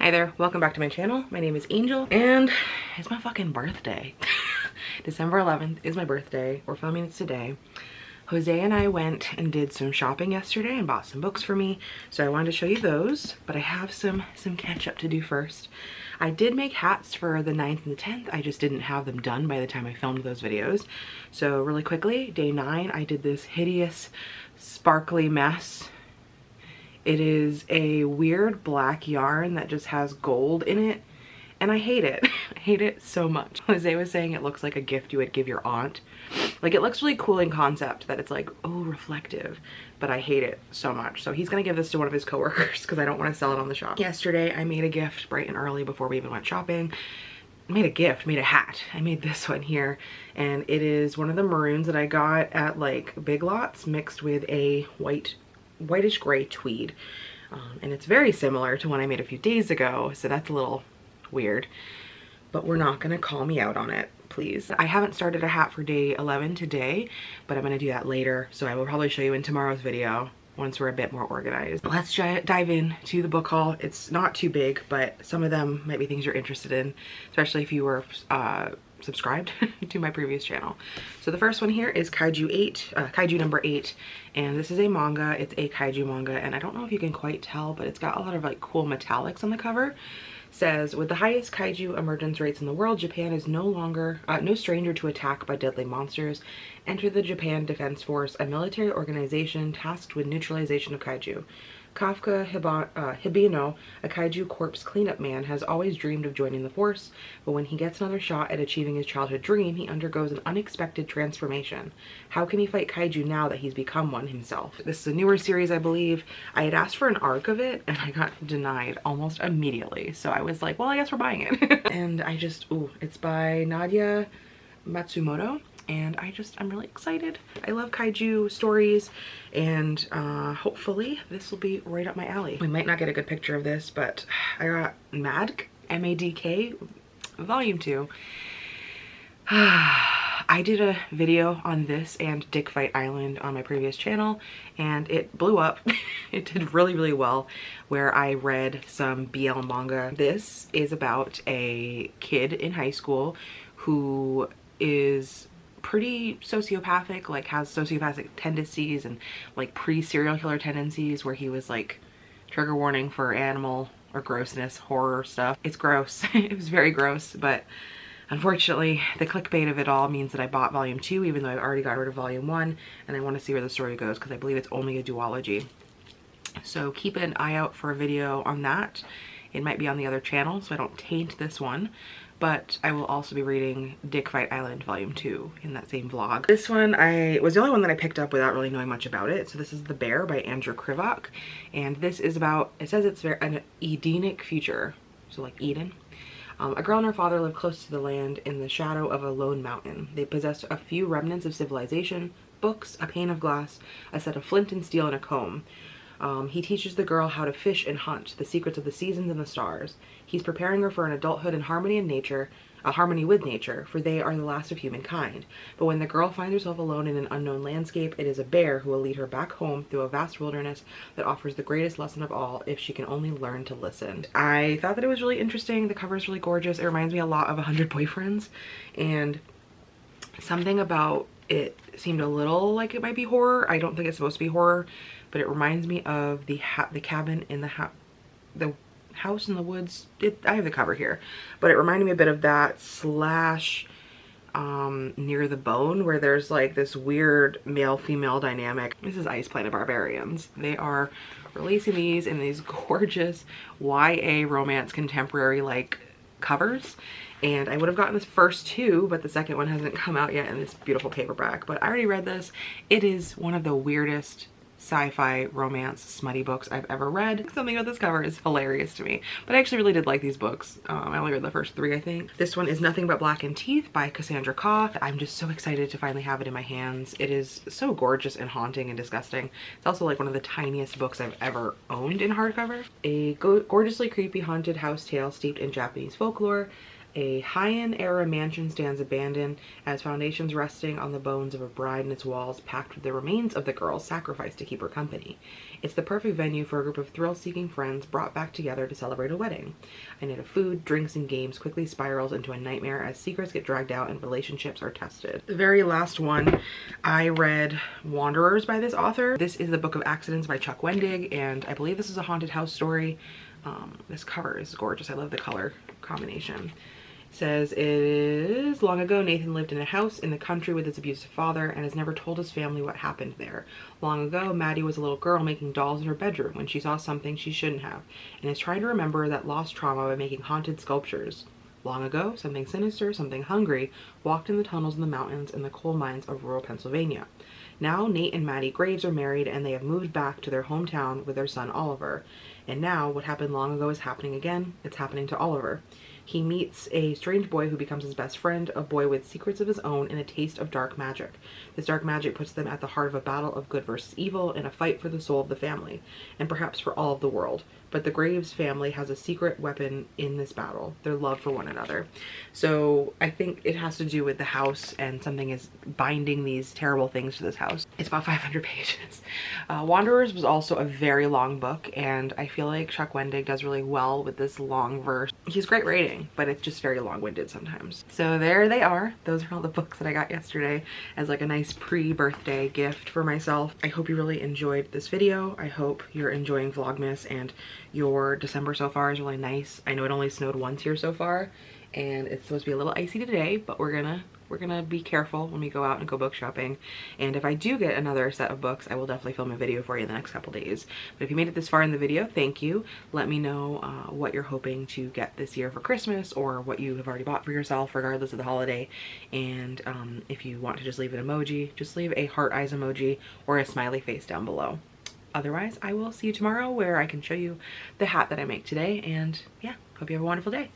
Hi there, welcome back to my channel. My name is Angel and it's my fucking birthday. December 11th is my birthday. We're filming it today. Jose and I went and did some shopping yesterday and bought some books for me. So I wanted to show you those, but I have some catch up to do first. I did make hats for the 9th and the 10th. I just didn't have them done by the time I filmed those videos. So really quickly, day 9, I did this hideous sparkly mess. It is a weird black yarn that just has gold in it, and I hate it. I hate it so much. Jose was saying it looks like a gift you would give your aunt. Like, it looks really cool in concept that it's like, oh, reflective, but I hate it so much. So he's gonna give this to one of his coworkers because I don't want to sell it on the shop. Yesterday I made a gift bright and early before we even went shopping. Made a hat. I made this one here, and it is one of the maroons that I got at like Big Lots mixed with a whitish gray tweed, and it's very similar to one I made a few days ago, so that's a little weird, but we're not gonna call me out on it, please. I haven't started a hat for day 11 today, but I'm gonna do that later, so I will probably show you in tomorrow's video once we're a bit more organized. Let's dive in to the book haul. It's not too big, but some of them might be things you're interested in, especially if you were subscribed to my previous channel. So the first one here is Kaiju number 8, and this is a manga. It's a kaiju manga, and I don't know if you can quite tell, but it's got a lot of like cool metallics on the cover. Says, with the highest kaiju emergence rates in the world, Japan is no stranger to attack by deadly monsters. Enter the Japan Defense Force, a military organization tasked with neutralization of kaiju. Kafka Hibino, a kaiju corpse cleanup man, has always dreamed of joining the force, but when he gets another shot at achieving his childhood dream, he undergoes an unexpected transformation. How can he fight kaiju now that he's become one himself? This is a newer series, I believe. I had asked for an arc of it, and I got denied almost immediately, so I was like, well, I guess we're buying it. And I just, ooh, it's by Nadia Matsumoto. And I'm really excited. I love kaiju stories, and hopefully this will be right up my alley. We might not get a good picture of this, but I got Madk, M-A-D-K, volume 2. I did a video on this and Dick Fight Island on my previous channel, and it blew up. It did really, really well, where I read some BL manga. This is about a kid in high school who is pretty sociopathic, like has sociopathic tendencies and like pre-serial killer tendencies, where he was like trigger warning for animal or grossness horror stuff. It's gross. It was very gross, but unfortunately the clickbait of it all means that I bought volume 2 even though I already got rid of volume 1, and I want to see where the story goes because I believe it's only a duology. So keep an eye out for a video on that. It might be on the other channel so I don't taint this one, but I will also be reading Dick Fight Island volume 2 in that same vlog. This one was the only one that I picked up without really knowing much about it. So this is The Bear by Andrew Krivak, and this is about, it says it's an Edenic future, so like Eden. A girl and her father live close to the land in the shadow of a lone mountain. They possess a few remnants of civilization, books, a pane of glass, a set of flint and steel, and a comb. He teaches the girl how to fish and hunt, the secrets of the seasons and the stars. He's preparing her for an adulthood in harmony with nature, for they are the last of humankind. But when the girl finds herself alone in an unknown landscape, it is a bear who will lead her back home through a vast wilderness that offers the greatest lesson of all, if she can only learn to listen. I thought that it was really interesting. The cover is really gorgeous. It reminds me a lot of 100 Boyfriends, and something about it seemed a little like it might be horror. I don't think it's supposed to be horror, but it reminds me of the cabin in the house in the woods. I have the cover here, but it reminded me a bit of that slash Near the Bone, where there's like this weird male-female dynamic. This is Ice Planet Barbarians. They are releasing these in these gorgeous YA romance contemporary like covers, and I would have gotten this first 2, but the second one hasn't come out yet in this beautiful paperback. But I already read this. It is one of the weirdest sci-fi romance smutty books I've ever read. Something about this cover is hilarious to me, but I actually really did like these books. I only read the first 3, I think. This one is Nothing But Blackened Teeth by Cassandra Kah. I'm just so excited to finally have it in my hands. It is so gorgeous and haunting and disgusting. It's also like one of the tiniest books I've ever owned in hardcover. A gorgeously creepy haunted house tale steeped in Japanese folklore. A Heian era mansion stands abandoned as foundations resting on the bones of a bride and its walls packed with the remains of the girl sacrificed to keep her company. It's the perfect venue for a group of thrill-seeking friends brought back together to celebrate a wedding. A night of food, drinks, and games quickly spirals into a nightmare as secrets get dragged out and relationships are tested. The very last one, I read Wanderers by this author. This is the Book of Accidents by Chuck Wendig, and I believe this is a haunted house story. This cover is gorgeous. I love the color combination. It says, it is long ago Nathan lived in a house in the country with his abusive father and has never told his family what happened there. Long ago, Maddie was a little girl making dolls in her bedroom when she saw something she shouldn't have and is trying to remember that lost trauma by making haunted sculptures. Long ago, something sinister, something hungry, walked in the tunnels in the mountains and the coal mines of rural Pennsylvania. Now, Nate and Maddie Graves are married and they have moved back to their hometown with their son Oliver. And now, what happened long ago is happening again. It's happening to Oliver. He meets a strange boy who becomes his best friend, a boy with secrets of his own and a taste of dark magic. This dark magic puts them at the heart of a battle of good versus evil in a fight for the soul of the family, and perhaps for all of the world. But the Graves family has a secret weapon in this battle, their love for one another. So I think it has to do with the house, and something is binding these terrible things to this house. It's about 500 pages. Wanderers was also a very long book, and I feel like Chuck Wendig does really well with this long verse. He's great writing, but it's just very long-winded sometimes. So there they are. Those are all the books that I got yesterday as like a nice pre-birthday gift for myself. I hope you really enjoyed this video. I hope you're enjoying Vlogmas and your December so far is really nice. I know it only snowed once here so far, and it's supposed to be a little icy today, but we're gonna be careful when we go out and go book shopping. And if I do get another set of books, I will definitely film a video for you in the next couple days. But if you made it this far in the video, thank you. Let me know what you're hoping to get this year for Christmas, or what you have already bought for yourself regardless of the holiday. And if you want to just leave an emoji, just leave a heart eyes emoji or a smiley face down below. Otherwise, I will see you tomorrow where I can show you the hat that I make today. And yeah, hope you have a wonderful day.